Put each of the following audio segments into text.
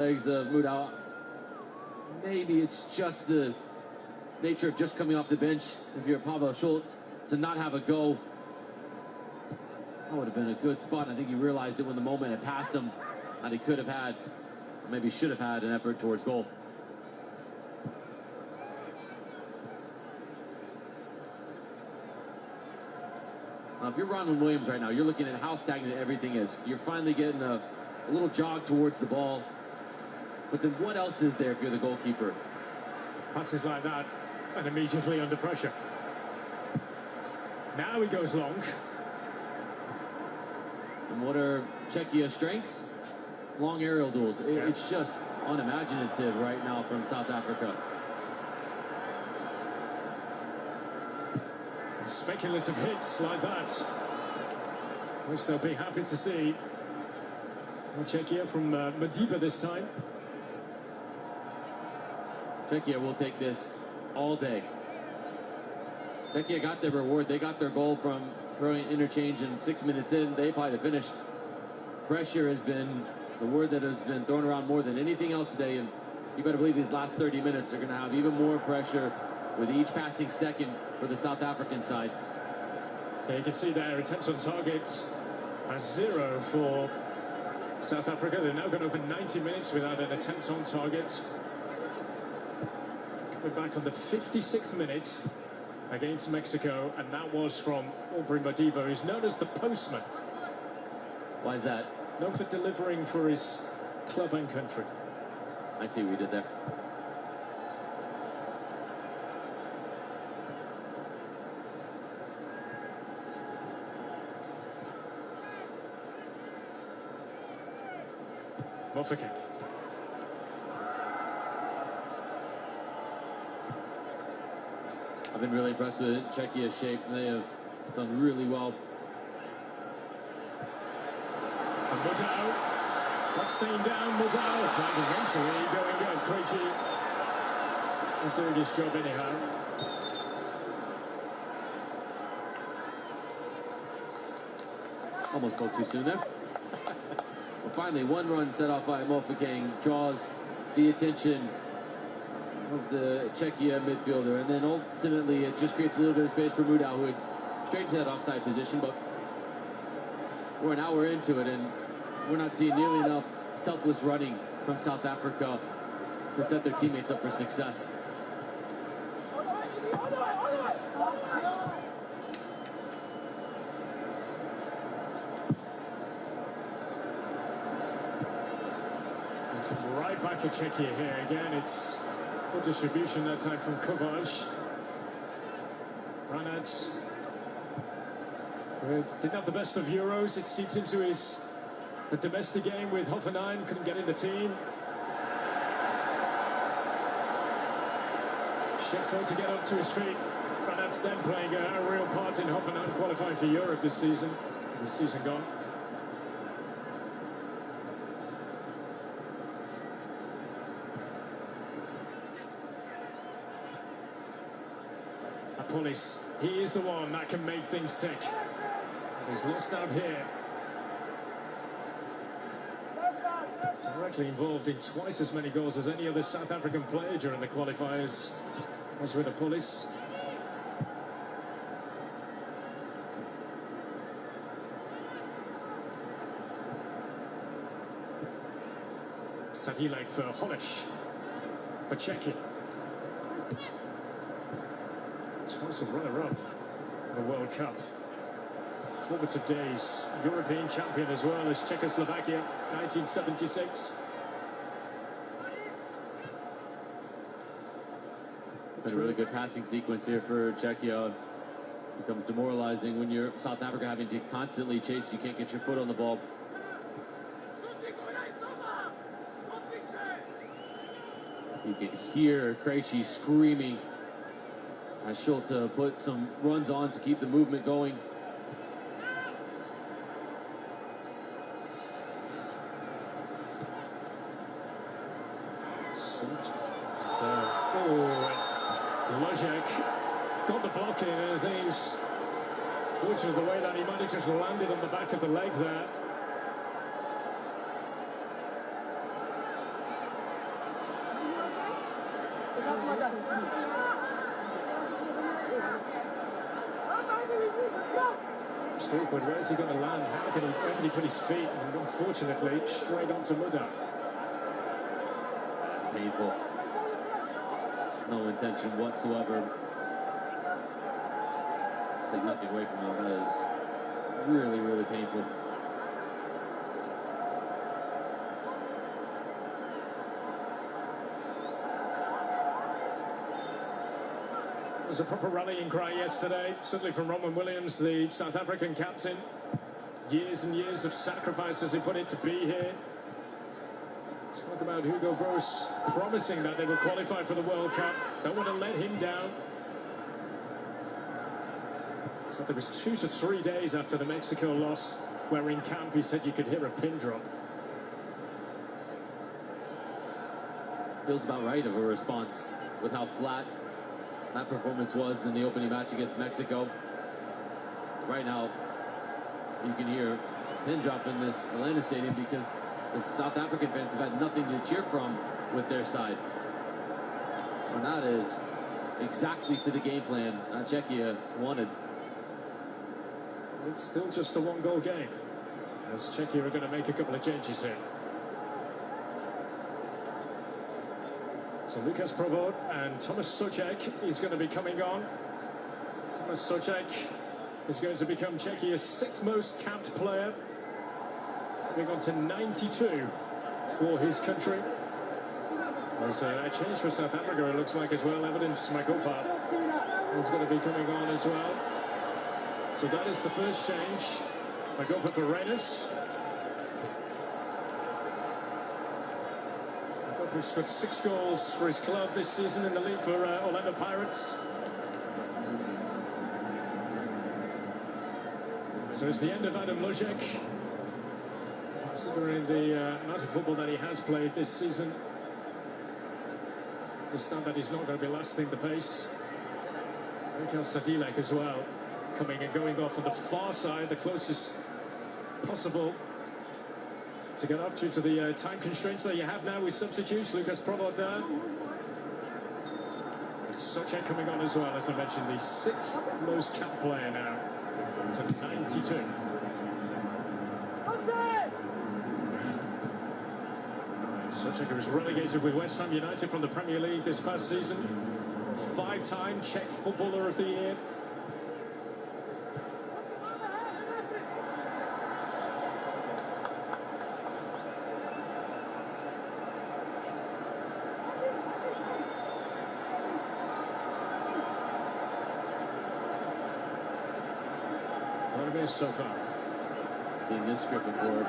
legs of Mudau. Maybe it's just the nature of just coming off the bench if you're Pavel Schultz to not have a go. That would have been a good spot. I think he realized it when the moment had passed him, and he could have had, or maybe should have had, an effort towards goal. Now, if you're Ronald Williams right now, you're looking at how stagnant everything is. You're finally getting a little jog towards the ball. But then what else is there if you're the goalkeeper? Passes like that, and immediately under pressure. Now he goes long. And what are Czechia's strengths? Long aerial duels. It's just unimaginative right now from South Africa. Speculative hits like that, which they'll be happy to see. Czechia from Madiba this time. Czechia will take this all day. Czechia got their reward. They got their goal from throwing interchange, and 6 minutes in, they probably finished. Pressure has been the word that has been thrown around more than anything else today, and you better believe these last 30 minutes are going to have even more pressure with each passing second for the South African side. Yeah, you can see there, attempts on target as 0 for South Africa. They're now going over 90 minutes without an attempt on target. Coming back on the 56th minute against Mexico, and that was from Aubrey Madiba, who's known as the postman. Why is that? Known for delivering for his club and country. I see what you did there. Moffiking. I've been really impressed with Czechia's shape. They have done really well. And Mudau, not staying down. Mudau, and eventually going good. Krejci doing his job anyhow. Almost spoke too soon there. Well, finally, one run set off by Moffiking draws the attention of the Czechia midfielder, and then ultimately it just creates a little bit of space for Mudau, who had straightened to that offside position, but we're an hour into it, and we're not seeing nearly enough selfless running from South Africa to set their teammates up for success. Right back at Czechia here again. It's good distribution that time from Kovac. Ranad didn't have the best of Euros. It seeped into his domestic game with Hoffenheim. Couldn't get in the team. Schechter to get up to his feet. Ranad's then playing a real part in Hoffenheim qualifying for Europe this season. This season gone. Police, he is the one that can make things tick. He's lost out here. Directly involved in twice as many goals as any other South African player during the qualifiers. Was with the Police. Sadilek for Hollish. For Czechia. Twice a runner-up in the World Cup. Formative days. European champion as well as Czechoslovakia, 1976. Been a really good passing sequence here for Czechia. It becomes demoralizing when you're South Africa having to constantly chase. You can't get your foot on the ball. You can hear Krejci screaming as Schultz put some runs on to keep the movement going. Lojek got the block in, and I think he's fortunate the way that he might have just landed on the back of the leg there. But where's he going to land? Where can he put his feet? And unfortunately, straight onto Muda. It's painful. No intention whatsoever. Take nothing away from him. That is really, really painful. There was a proper rallying cry yesterday, certainly from Roman Williams, the South African captain. Years and years of sacrifice as he put it to be here. Talk about Hugo Broos promising that they would qualify for the World Cup. Don't want to let him down. So there was 2 to 3 days after the Mexico loss, where in camp he said you could hear a pin drop. Feels about right of a response with how flat that performance was in the opening match against Mexico. Right now, you can hear a pin drop in this Atlanta stadium because the South African fans have had nothing to cheer from with their side. And that is exactly to the game plan that Czechia wanted. It's still just a one-goal game, as Czechia are going to make a couple of changes here. So Lukas Provod and Tomas Souček is going to be coming on. Tomas Souček is going to become Czechia's 6th most capped player, moving on to 92 for his country. There's a change for South Africa, it looks like, as well. Evidence Magopa is going to be coming on as well. So that is the first change. Magopa for Reynes. Who's scored 6 goals for his club this season in the league for Orlando Pirates. So it's the end of Adam Lojek. Considering the amount of football that he has played this season, understand that he's not going to be lasting the pace. Mikel Sadilek as well, coming and going off on the far side, the closest possible to get up due to the time constraints that you have now with substitutes. Lukas Provod there. Souček coming on as well, as I mentioned, the 6th most capped player now to 92. Souček was relegated with West Ham United from the Premier League this past season. 5-time Czech Footballer of the Year. So far. Seen this script before.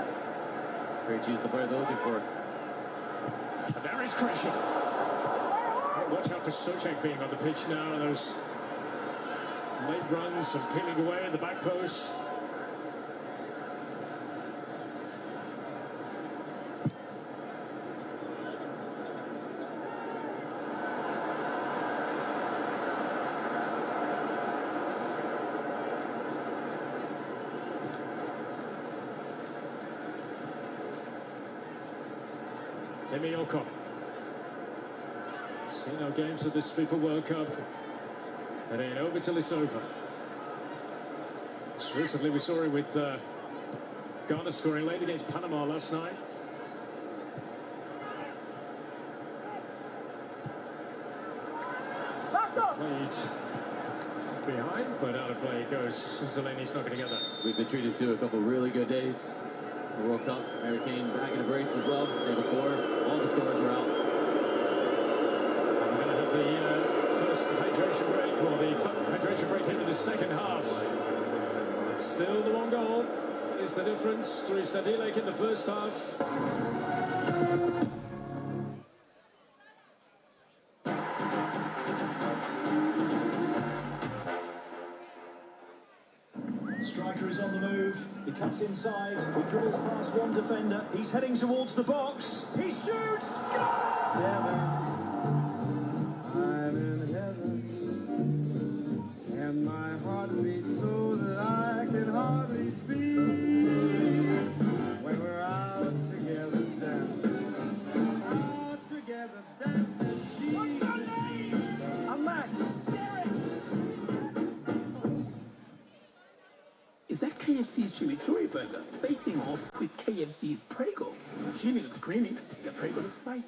Great choose the player they're looking for. And there is Gresham. Watch out for Souček being on the pitch now. Those late runs and peeling away in the back post. Demioko. Seen our games of this FIFA World Cup. It ain't over till it's over. Just recently we saw it with Ghana scoring late against Panama last night. Played behind, but out of play it goes. Zeleni's not going to get that. We've been treated to a couple really good days. The World Cup, Harry Kane back in a brace as well. The day before, all the stars were out. And we're going to have the first hydration break, or the hydration break into the second half. Still the 1 goal is the difference through Sadilek in the first half. Striker is on the move. He cuts inside. He dribbles past one defender. He's heading towards the box. He shoots. Goal! Heaven, I'm in heaven, and my heart beats so that I can hardly speak. When we're out together dancing, Jesus. chimichurri burger, facing off with KFC's Prego. Chili looks creamy, the Prego looks spicy.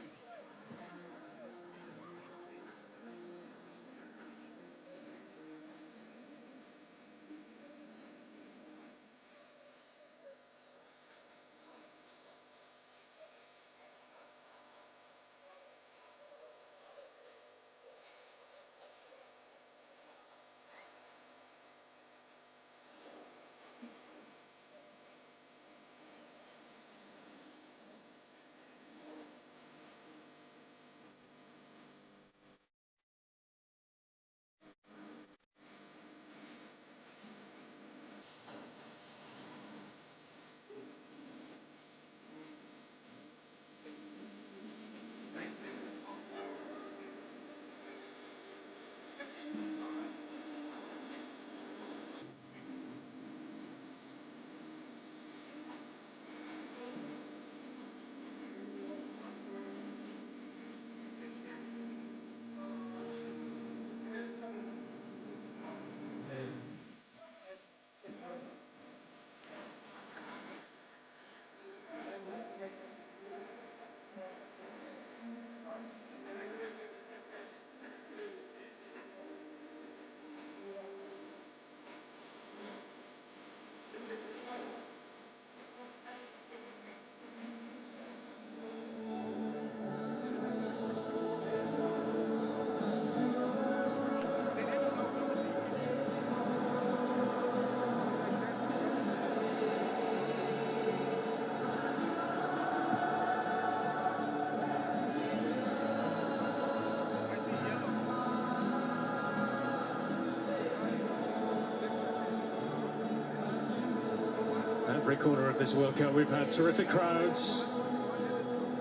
Every corner of this World Cup, we've had terrific crowds,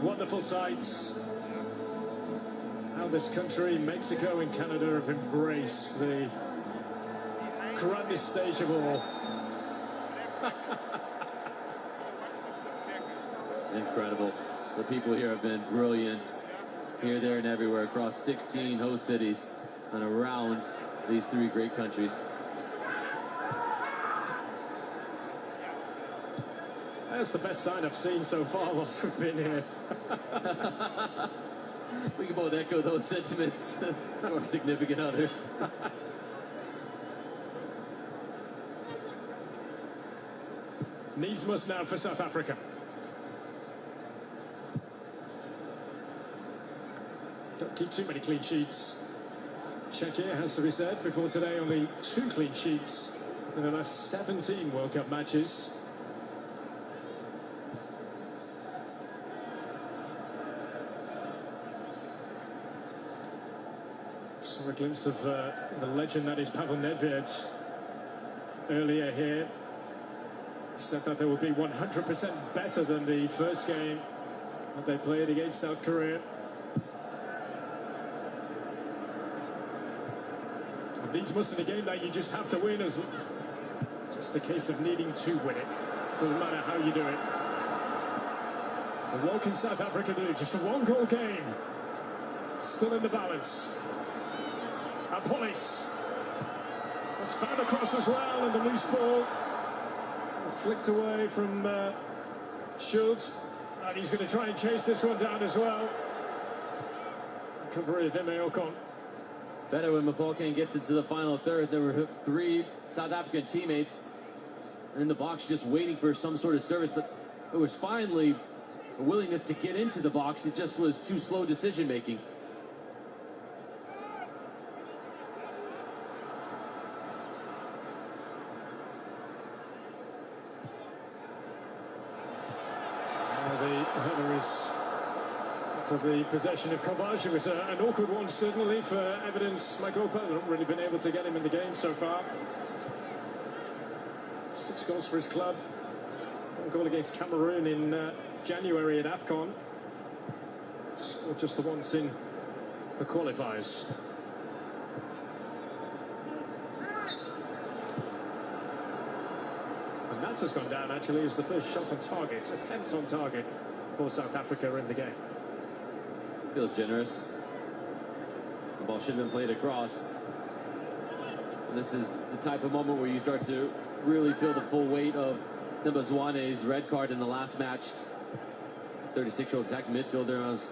wonderful sights. How this country, Mexico and Canada, have embraced the grandest stage of all. Incredible. The people here have been brilliant. Here, there, and everywhere across 16 host cities and around these three great countries. That's the best sign I've seen so far whilst we've been here. We can both echo those sentiments to our significant others. Needs must now for South Africa. Don't keep too many clean sheets. Czechia, has to be said, before today only 2 clean sheets in the last 17 World Cup matches. Saw a glimpse of the legend that is Pavel Nedved earlier here. He said that they will be 100% better than the first game that they played against South Korea. Needs must in a game that you just have to win, as just a case of needing to win it. Doesn't matter how you do it. And what can South Africa do? Just a 1-goal game. Still in the balance. And Police was found across as well, and the loose ball flicked away from Schultz, and he's going to try and chase this one down as well. Recovery of Ime Ocon. Better when Mafalkang gets into the final third. There were 3 South African teammates in the box just waiting for some sort of service, but there was finally a willingness to get into the box. It just was too slow decision making. The header is to the possession of Kovac. It was an awkward one, certainly, for Evidence Magopa. They've not really been able to get him in the game so far. 6 goals for his club. 1 goal against Cameroon in January at AFCON. Scored just the once in the qualifiers. And that has gone down, actually, as the first shot on target, attempt on target for South Africa in the game. Feels generous. The ball should have been played across. And this is the type of moment where you start to really feel the full weight of Timba Zwane's red card in the last match. 36-year-old attacking midfielder has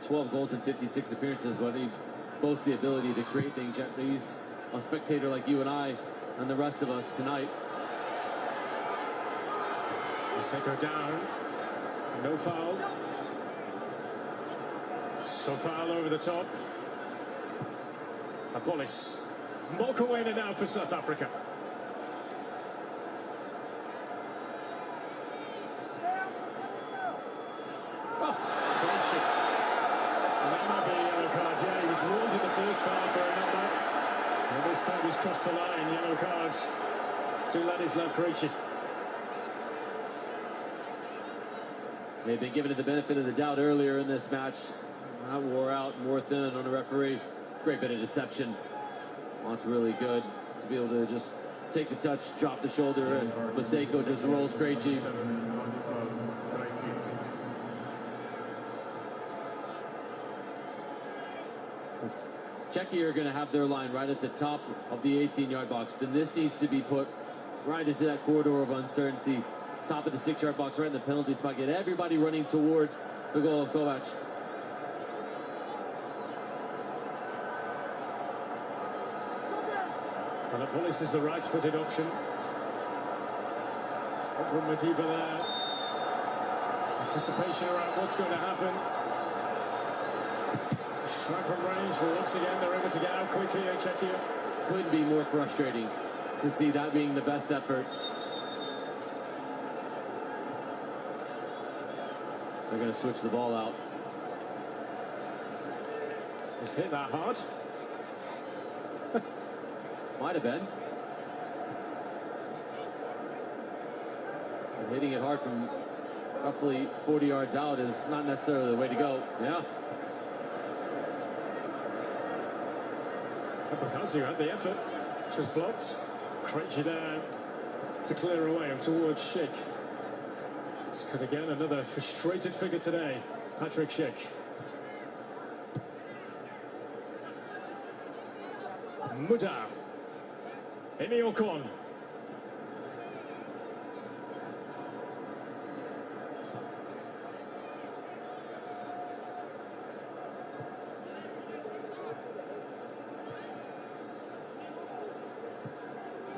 12 goals in 56 appearances, but he boasts the ability to create things. He's a spectator like you and I and the rest of us tonight. Seko down. No foul. So foul over the top. Abolis. Mokoena now for South Africa. Oh, Krejci. And that might be a yellow card. Yeah, he was ruled in the first half for a number. And this time he's crossed the line. Yellow cards. To Ladislav Krejci. They've been given it the benefit of the doubt earlier in this match. That wore out and wore thin on the referee. Great bit of deception. Well, it's really good to be able to just take the touch, drop the shoulder, and Maseko just rolls Krejci. Czechia are going to have their line right at the top of the 18-yard box. Then this needs to be put right into that corridor of uncertainty. Top of the 6-yard box, right in the penalty spot. Get everybody running towards the goal of Kovac. Well, Abolis is the right-footed option. Over Madiba there. Anticipation around what's going to happen. Strike from range, but once again they're able to get out quickly at Czechia. Couldn't be more frustrating to see that being the best effort. They're going to switch the ball out. Just hit that hard. Might have been. And hitting it hard from roughly 40 yards out is not necessarily the way to go. Yeah. Abakazu had the effort. Just blocked. Krejci there to clear away and towards Schick. This could again another frustrated figure today. Patrick Schick. Muda. Emi Ocon.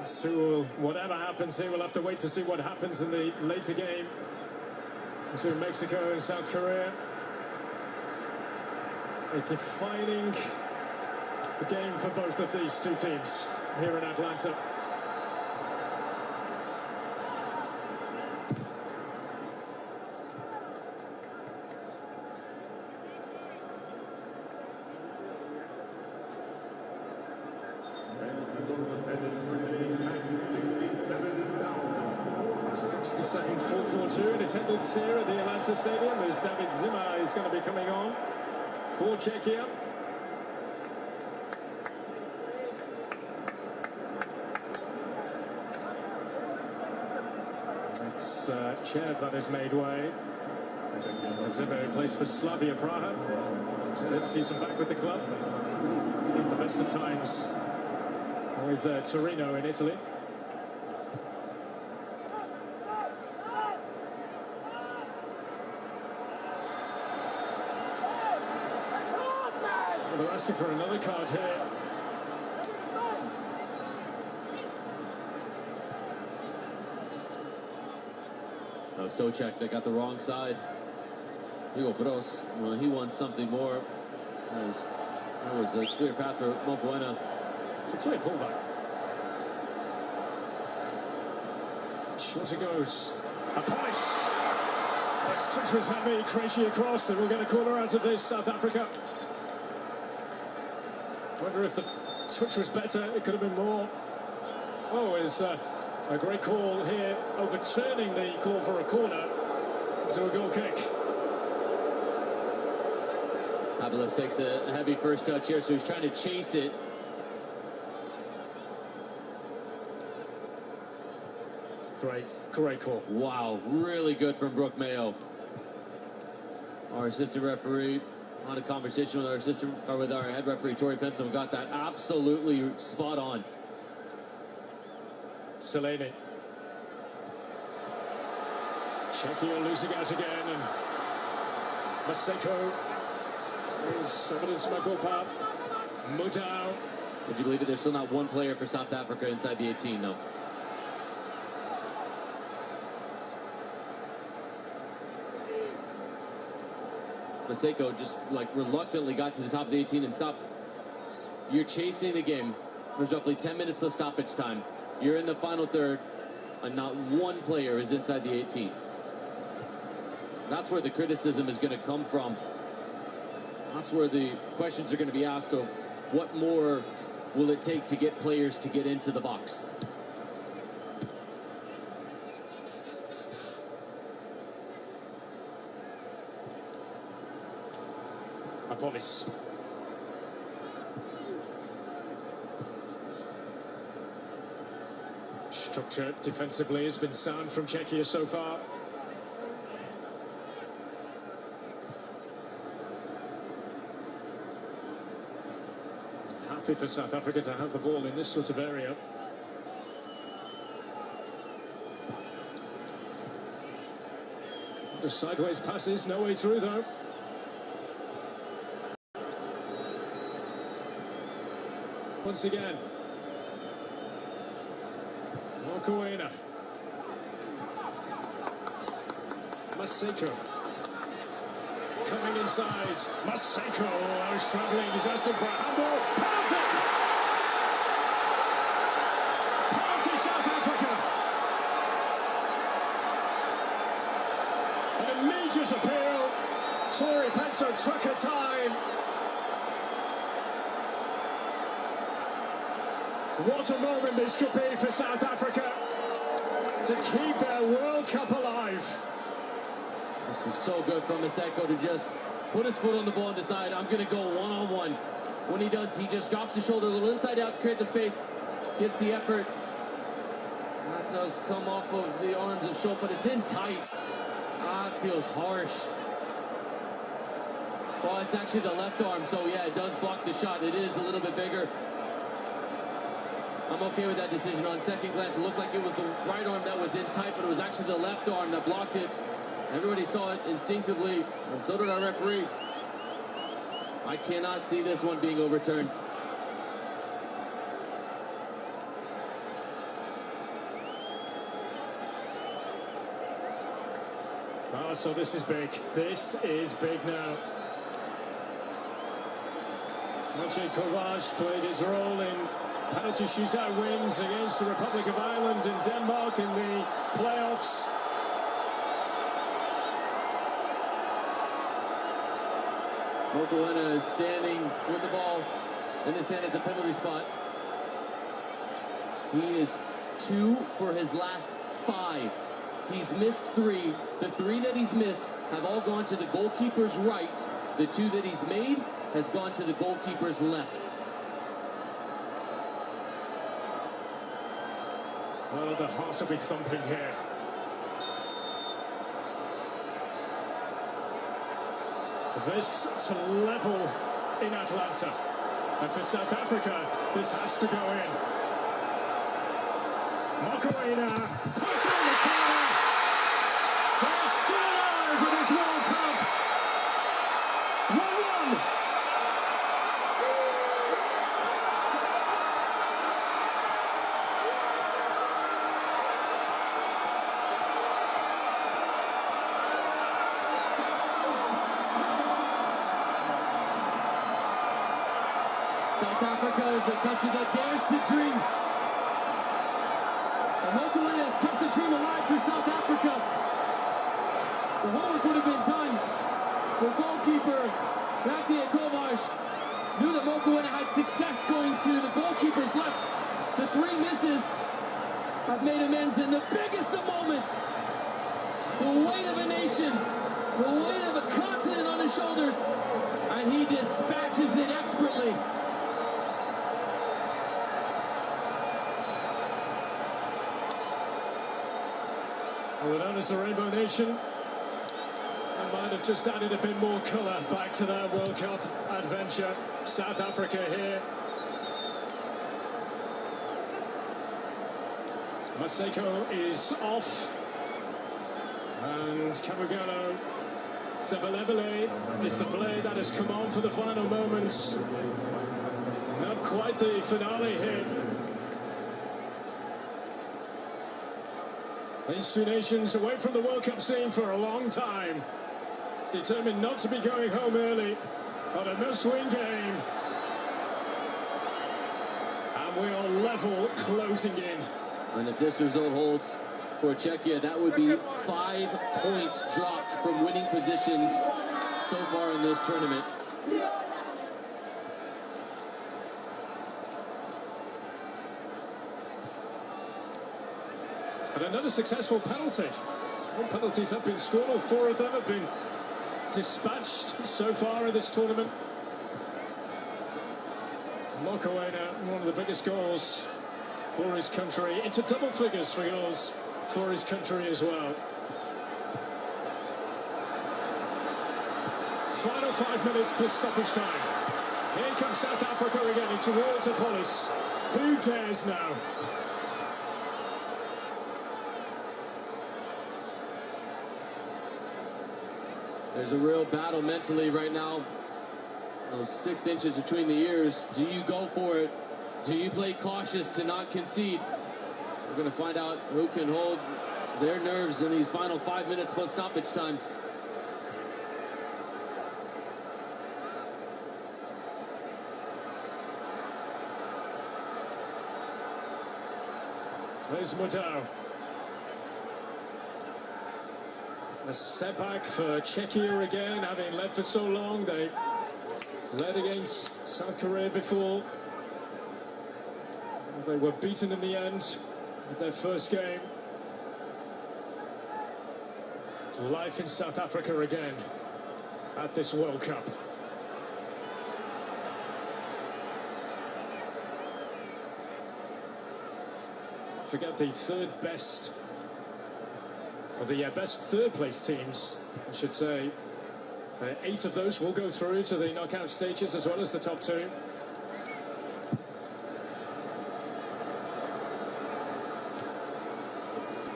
So whatever happens here, we'll have to wait to see what happens in the later game between Mexico and South Korea. A defining game for both of these two teams here in Atlanta. In attendance here at the Atlanta Stadium as David Zimmer is going to be coming on for Czechia. It's Chev that has made way. Zimmer plays for Slavia Praha. Third season back with the club. At the best of times with Torino in Italy. They're asking for another card here. Oh, Socek, they got the wrong side. Hugo Bros, well, he wants something more. That was a clear path for Mokoena. It's a clear pullback. Short it goes. Abolis. Let's touch with Hammy. Krejci across. They will get a corner out of this, South Africa. Wonder if the touch was better. It could have been more. Oh, it's a great call here, overturning the call for a corner to a goal kick. Abolis takes a heavy first touch here, so he's trying to chase it. Great call. Wow, really good from Brooke Mayo. Our assistant referee on a conversation with our head referee Tori Pensum got that absolutely spot on. Selene. Czechia losing out again, and Maseko is over to Smagopa. Mudau. Would you believe it? There's still not one player for South Africa inside the 18, though. Maseko just like reluctantly got to the top of the 18 and stopped. You're chasing the game. There's roughly 10 minutes till stoppage time. You're in the final third, and not one player is inside the 18. That's where the criticism is going to come from. That's where the questions are going to be asked of what more will it take to get players to get into the box. Apolis. Structure defensively has been sound from Czechia so far. Happy for South Africa to have the ball in this sort of area. The sideways passes, no way through though. Once again. Mokoena. Maseko. Coming inside. Maseko. Oh, struggling. He's asking for a handball. Penalty! Penalty, South Africa. An immediate appeal. Tori Penso took her time. What a moment this could be for South Africa to keep their World Cup alive. This is so good from Maseko to just put his foot on the ball and decide, I'm going to go one-on-one. When he does, he just drops his shoulder a little inside out to create the space, gets the effort. That does come off of the arms of Schultz, but it's in tight. Ah, it feels harsh. Well, it's actually the left arm, so yeah, it does block the shot. It is a little bit bigger. I'm okay with that decision. On second glance, it looked like it was the right arm that was in tight, but it was actually the left arm that blocked it. Everybody saw it instinctively, and so did our referee. I cannot see this one being overturned. Oh, so this is big. This is big now. Maciej Kovac played his role in penalty shootout wins against the Republic of Ireland and Denmark in the playoffs. Mokoena is standing with the ball in his hand at the penalty spot. He is 2 for his last 5. He's missed 3. The 3 that he's missed have all gone to the goalkeeper's right. The 2 that he's made has gone to the goalkeeper's left. Well, the hearts will be thumping here. This to level in Atlanta. And for South Africa, this has to go in. Mokoena puts it in the corner. They're still alive with this World Cup. 1-1. South Africa is a country that dares to dream. And Mokoena has kept the dream alive for South Africa. The homework would have been done. The goalkeeper, Maciej Kovac, knew that Mokoena had success going to the goalkeeper's left. The 3 misses have made amends in the biggest of moments. The weight of a nation, the weight of a continent on his shoulders, and he dispatches it expertly. Well, known as the Rainbow Nation, and might have just added a bit more colour back to their World Cup adventure. South Africa here. Maseko is off. And Camugano Sebelebele is the play that has come on for the final moments. Not quite the finale here. These two nations away from the World Cup scene for a long time, determined not to be going home early on a must-win game. And we are level closing in. And if this result holds for Czechia, that would be 5 points dropped from winning positions so far in this tournament. And another successful penalty. 4 penalties have been scored, all 4 of them have been dispatched so far in this tournament. Mokoena, one of the biggest goals for his country, into double figures for goals for his country as well. Final 5 minutes plus stoppage time. Here comes South Africa again towards a police. Who dares now? There's a real battle mentally right now. Those 6 inches between the ears. Do you go for it? Do you play cautious to not concede? We're going to find out who can hold their nerves in these final 5 minutes plus stoppage time. There's Mudau. A setback for Czechia again, having led for so long. They led against South Korea before. They were beaten in the end at their first game. Life in South Africa again at this World Cup. Forget the third best, or the best third place teams, I should say. 8 of those will go through to the knockout stages as well as the top 2.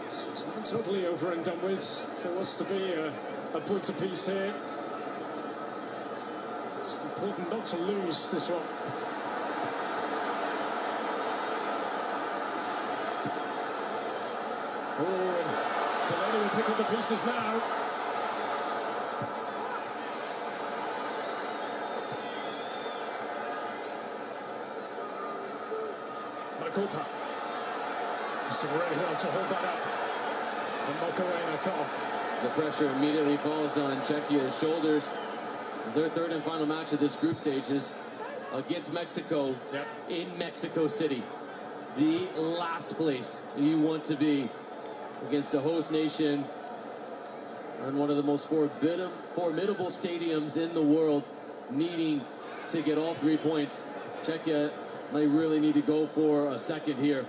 So it's not totally over and done with. There was to be a point apiece here. It's important not to lose this one. Oh, and Solano will pick up the pieces now. Makopa. He's really hard to hold that up. And Mokoena can't. The pressure immediately falls on Czechia's shoulders. Their third and final match of this group stage is against Mexico in Mexico City. The last place you want to be against a host nation and one of the most formidable stadiums in the world, needing to get all 3 points. Czechia may really need to go for a second here.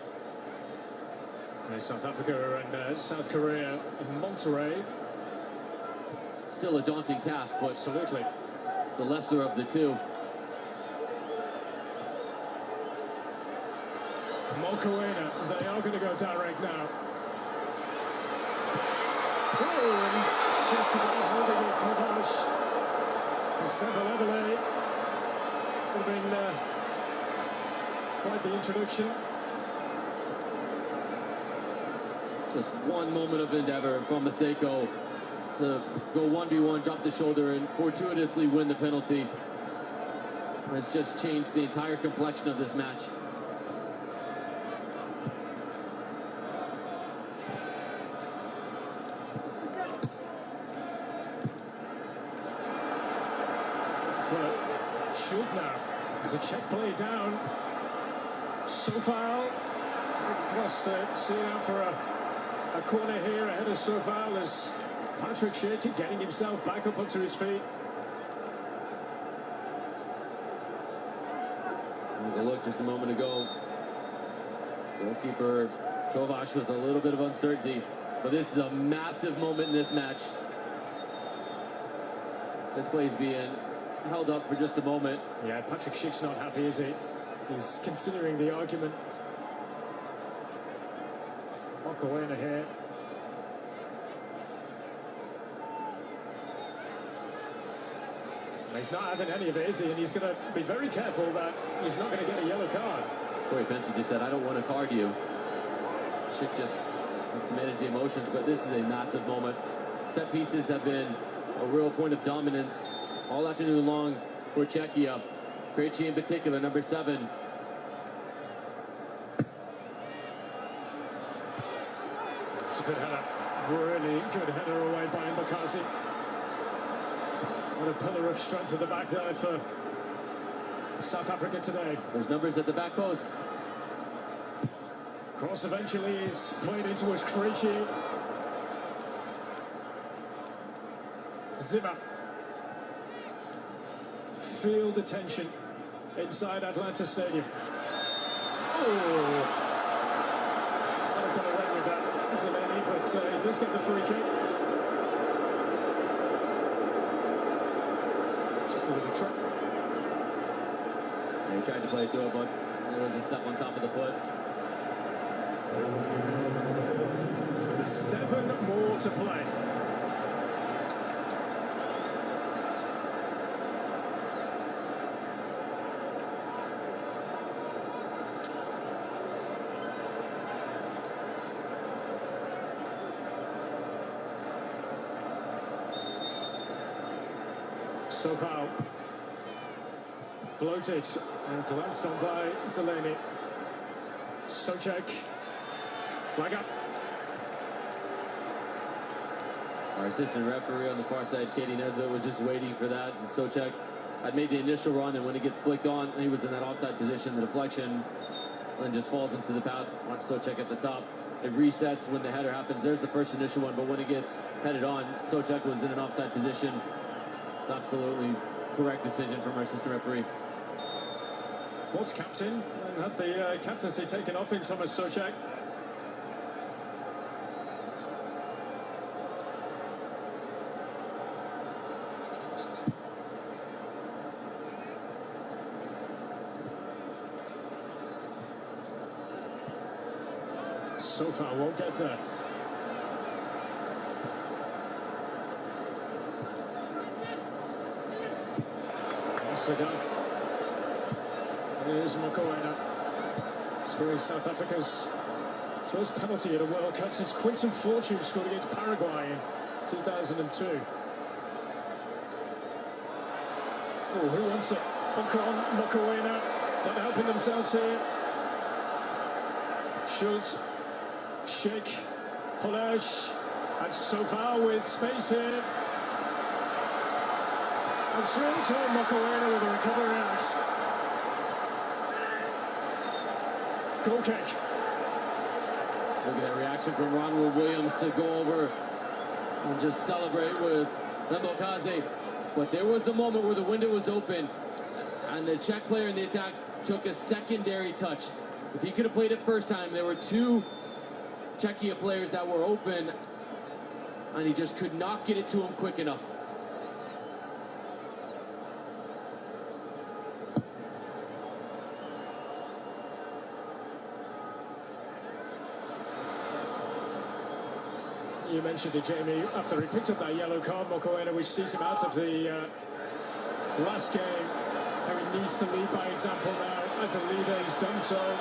South Africa and South Korea in Monterrey. Still a daunting task, but Absolutely. the lesser of the two. Mokoena, they are going to go direct now. Oh, and just about holding it, Kovac. Sebelebele. Would have been quite the introduction. Just one moment of endeavor from Maseko to go 1v1, drop the shoulder, and fortuitously win the penalty. Has just changed the entire complexion of this match. Shoot now. There's a Czech play down. So foul. Plus they're seeing out for a corner here ahead of Sofal as Patrick Schick getting himself back up onto his feet. There was a look just a moment ago. Goalkeeper Kovac with a little bit of uncertainty, but this is a massive moment in this match. This play is being held up for just a moment. Yeah, Patrick Schick's not happy, is he? He's continuing the argument. Mokoena here. He's not having any of it, is he? And he's going to be very careful that he's not going to get a yellow card. Corey Benson just said, I don't want to card you. Schick just has to manage the emotions, but this is a massive moment. Set pieces have been a real point of dominance all afternoon long for Czechia. Krejci in particular, number 7. It's a good header. Really good header away by Mbakazi. What a pillar of strength at the back there for South Africa today. There's numbers at the back post. Cross eventually is played into his Krejci. Zimmer. Feel the tension inside Atlanta Stadium. Oh! Might have got away with that, Zeleny, but he does get the free kick. Just a little trick. Yeah, he tried to play it through, but it was a step on top of the foot. 7 more to play. So far, floated and glanced on by Zeleny. Socek, flag up. Our assistant referee on the far side, Katie Nesbitt, was just waiting for that. Socek had made the initial run, and when it gets flicked on, he was in that offside position. The deflection and just falls into the path. Watch Socek at the top. It resets when the header happens. There's the first initial one, but when it gets headed on, Socek was in an offside position. It's absolutely correct decision from our assistant referee. Was captain and had the captaincy taken off in Thomas Socek. So far, won't get there. Here's Mokoena. Scoring South Africa's first penalty at a World Cup since Quinton Fortune scored against Paraguay in 2002. Oh, who wants it? Ocon, Mokoena, not helping themselves here. Schultz, Schick, Hollersch, and so far with space here. And through to Mokoena with a recovery axe. Goal kick. Look at that reaction from Ronald Williams to go over and just celebrate with Mbakazi. But there was a moment where the window was open and the Czech player in the attack took a secondary touch. If he could have played it first time, there were 2 Czechia players that were open and he just could not get it to him quick enough. You mentioned it, Jamie, after he picked up that yellow card, Mokoena, which sees him out of the last game. How he needs to lead by example now. As a leader, he's done so.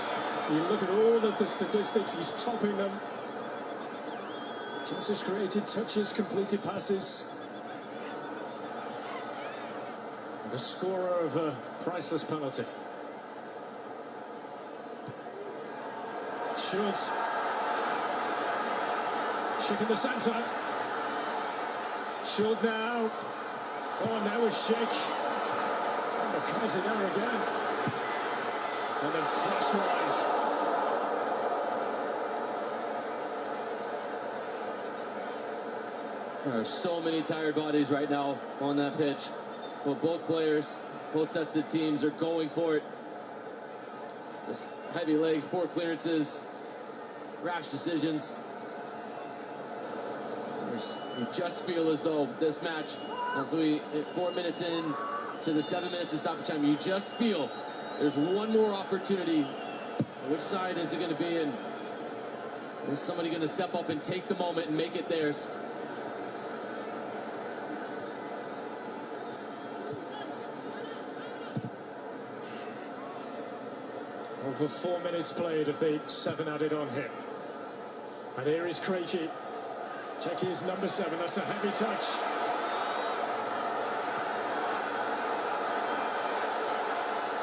You look at all of the statistics, he's topping them. Chances created, touches, completed passes. The scorer of a priceless penalty. Schultz. Schick in the centre. Schultz now. Oh, now is Schick. Oh, Mbakazi there again. And then flash wise. There are so many tired bodies right now on that pitch. Well, both players, both sets of teams are going for it. Just heavy legs, poor clearances, rash decisions. You just feel as though this match, as we 4 minutes in to the 7 minutes of stoppage time, you just feel there's one more opportunity. Which side is it going to be in? Is somebody going to step up and take the moment and make it theirs? Over 4 minutes played of the 7 added on him. And here is Krejci. Czechia's number 7. That's a heavy touch.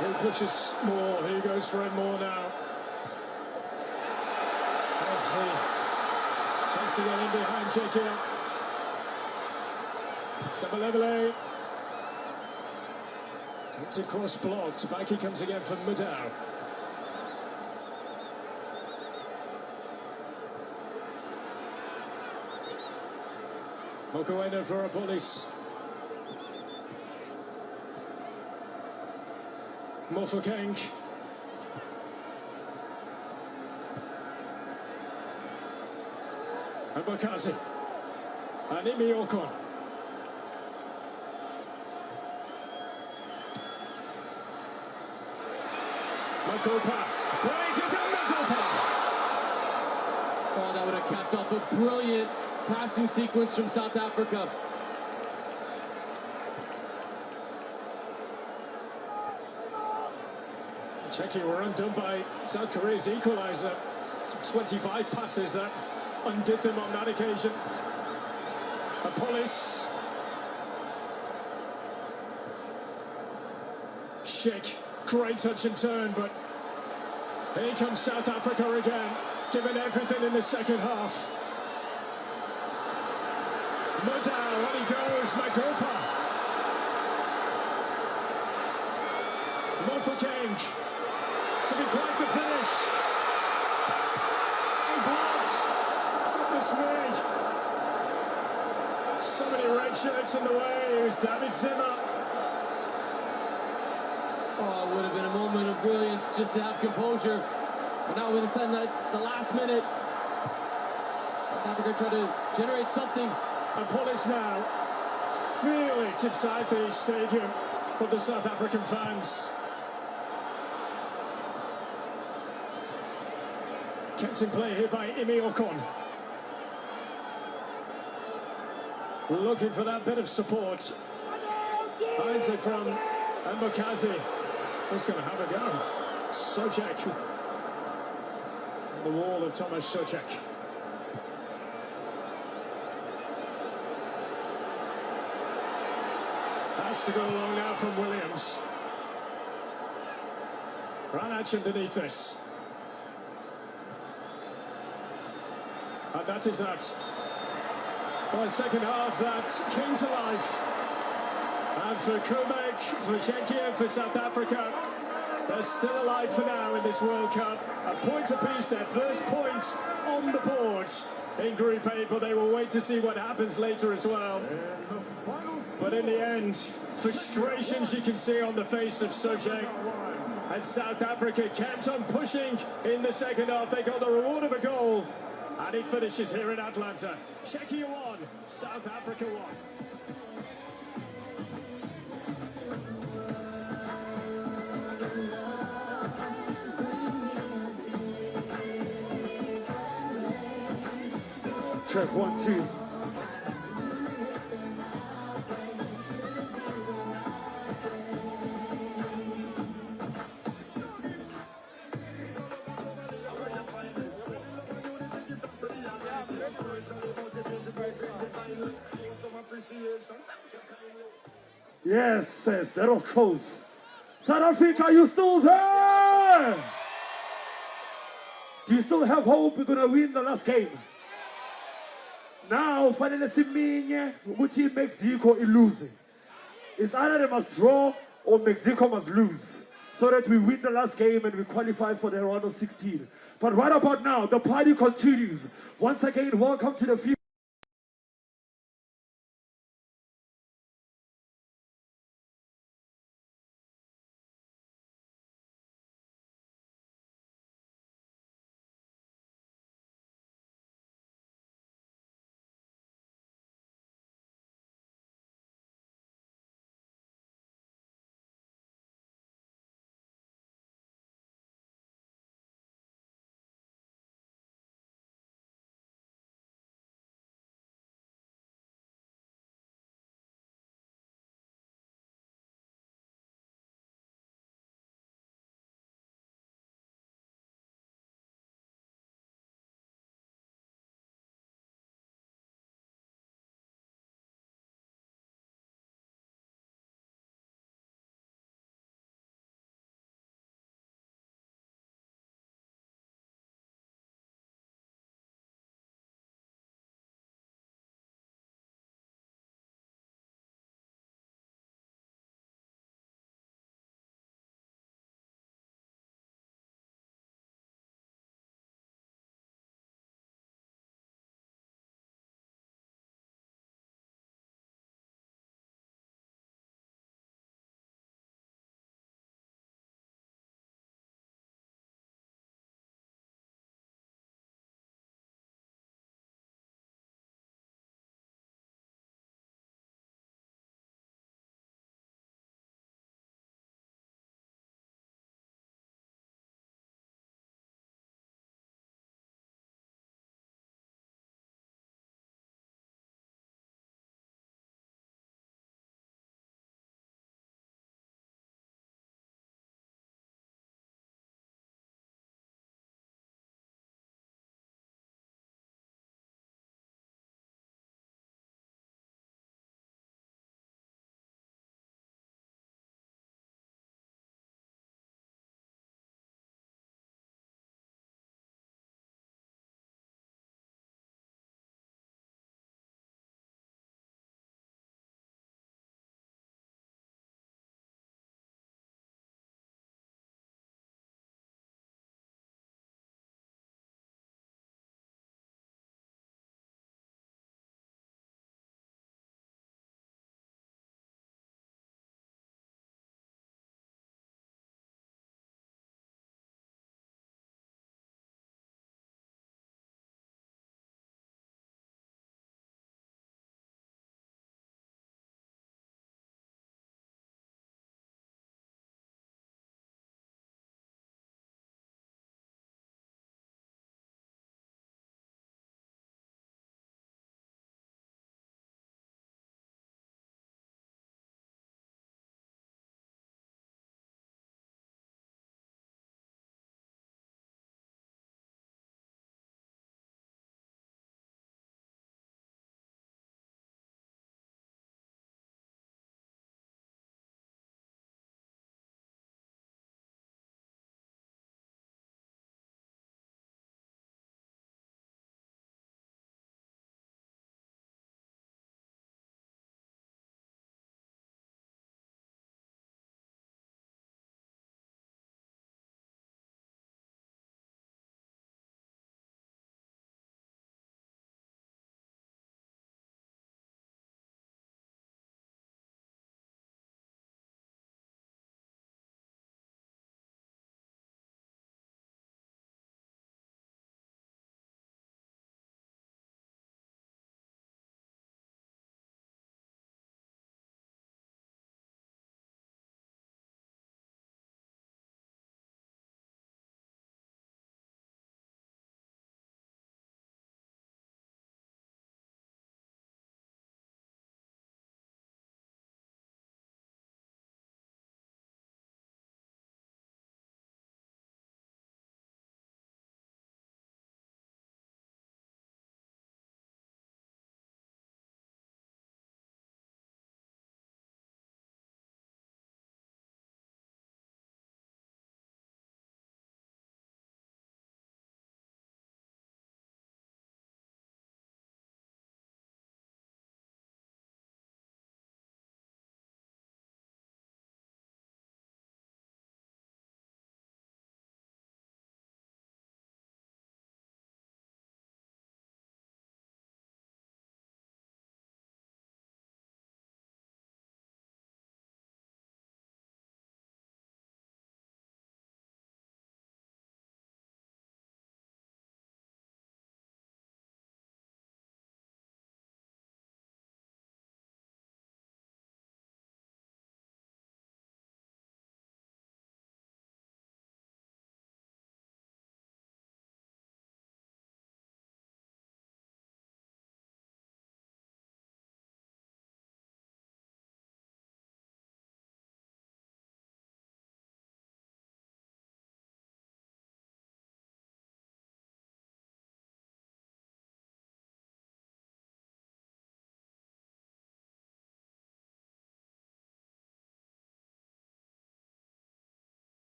He'll push us more. He goes for it more now. Chance to get in behind Czechia. Sabalevele. To cross blocked. Back he comes again from Mudau. Mokoena for a police. Mofokeng. And Bakazi. And Imi Okon. Makopa. Oh, that would have capped off a brilliant passing sequence from South Africa. Czechia were undone by South Korea's equaliser. Some 25 passes that undid them on that occasion. A police. Schick, great touch and turn, but here comes South Africa again, giving everything in the second half. Mudau, and he goes, Magopa. Mofokeng. To be quite the finish. And blood. Goodness me. So many red shirts in the way. It was David Zimmer. Oh, it would have been a moment of brilliance just to have composure. But now with a sudden at the last minute, South Africa try to generate something. And police now feel it inside the stadium for the South African fans. Kept in play here by Imi Okon. Looking for that bit of support. Finds it from Mbokazi. Who's going to have a go? Socek. On the wall of Thomas Socek. Has to go along now from Williams. Ranach underneath this. And that is that. Well, the second half that came to life. And for Kubek, for Czechia, for South Africa, they're still alive for now in this World Cup. A point apiece, their first point on the board in Group A, but they will wait to see what happens later as well. But in the end, frustrations you can see on the face of Socek. And South Africa kept on pushing in the second half. They got the reward of a goal. And it finishes here in Atlanta. Czechia 1, South Africa 1. Check 1, 2. Yes, that was close. South Africa, you still there? Do you still have hope we're going to win the last game? Now, finally, Siminye, which is Mexico is losing. It's either they must draw or Mexico must lose so that we win the last game and we qualify for the round of 16. But right about now, the party continues. Once again, welcome to the FIFA